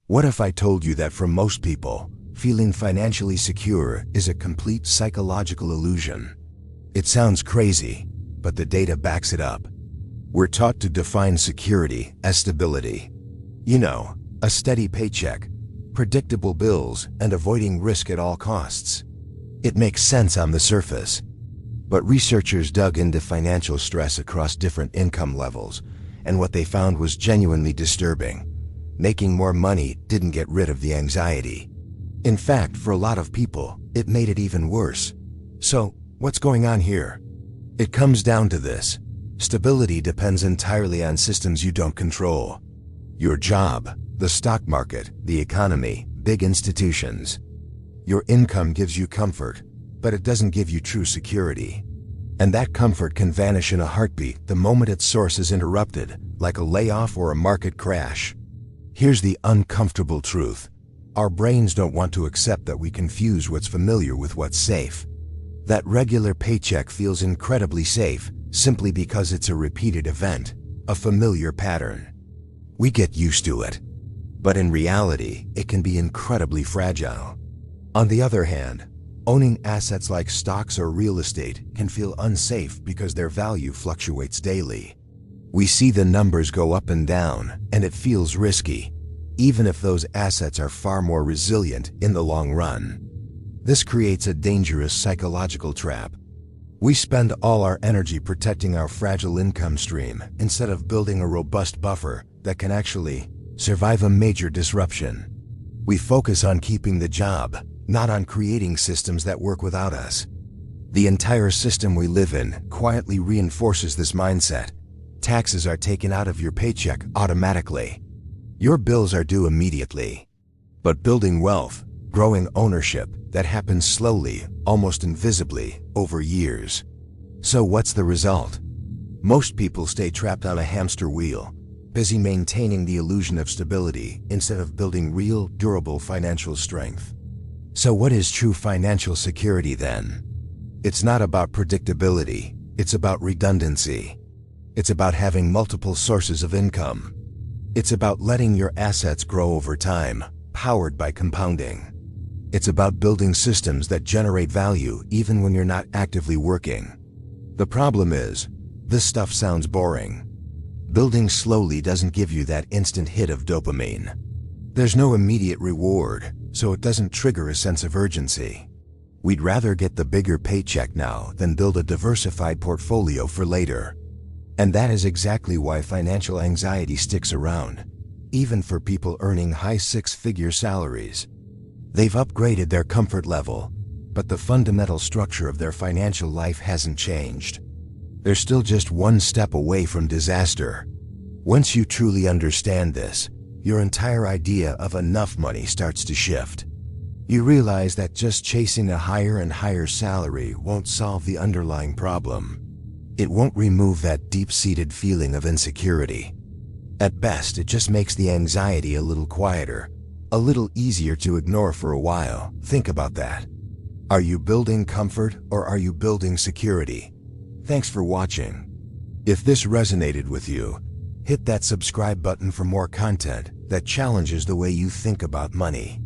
What if I told you that for most people, feeling financially secure is a complete psychological illusion? It sounds crazy, but the data backs it up. We're taught to define security as stability. You know, a steady paycheck, predictable bills, and avoiding risk at all costs. It makes sense on the surface. But researchers dug into financial stress across different income levels, and what they found was genuinely disturbing. Making more money didn't get rid of the anxiety. In fact, for a lot of people, it made it even worse. So, what's going on here? It comes down to this. Stability depends entirely on systems you don't control. Your job, the stock market, the economy, big institutions. Your income gives you comfort, but it doesn't give you true security. And that comfort can vanish in a heartbeat the moment its source is interrupted, like a layoff or a market crash. Here's the uncomfortable truth. Our brains don't want to accept that we confuse what's familiar with what's safe. That regular paycheck feels incredibly safe simply because it's a repeated event, a familiar pattern. We get used to it. But in reality, it can be incredibly fragile. On the other hand, owning assets like stocks or real estate can feel unsafe because their value fluctuates daily. We see the numbers go up and down, and it feels risky, even if those assets are far more resilient in the long run. This creates a dangerous psychological trap. We spend all our energy protecting our fragile income stream instead of building a robust buffer that can actually survive a major disruption. We focus on keeping the job, not on creating systems that work without us. The entire system we live in quietly reinforces this mindset. Taxes are taken out of your paycheck automatically. Your bills are due immediately. But building wealth, growing ownership, that happens slowly, almost invisibly, over years. So what's the result? Most people stay trapped on a hamster wheel, busy maintaining the illusion of stability instead of building real, durable financial strength. So what is true financial security then? It's not about predictability, it's about redundancy. It's about having multiple sources of income. It's about letting your assets grow over time, powered by compounding. It's about building systems that generate value even when you're not actively working. The problem is, this stuff sounds boring. Building slowly doesn't give you that instant hit of dopamine. There's no immediate reward, so it doesn't trigger a sense of urgency. We'd rather get the bigger paycheck now than build a diversified portfolio for later. And that is exactly why financial anxiety sticks around, even for people earning high six-figure salaries. They've upgraded their comfort level, but the fundamental structure of their financial life hasn't changed. They're still just one step away from disaster. Once you truly understand this, your entire idea of enough money starts to shift. You realize that just chasing a higher and higher salary won't solve the underlying problem. It won't remove that deep-seated feeling of insecurity. At best, it just makes the anxiety a little quieter, a little easier to ignore for a while. Think about that. Are you building comfort or are you building security? Thanks for watching. If this resonated with you, hit that subscribe button for more content that challenges the way you think about money.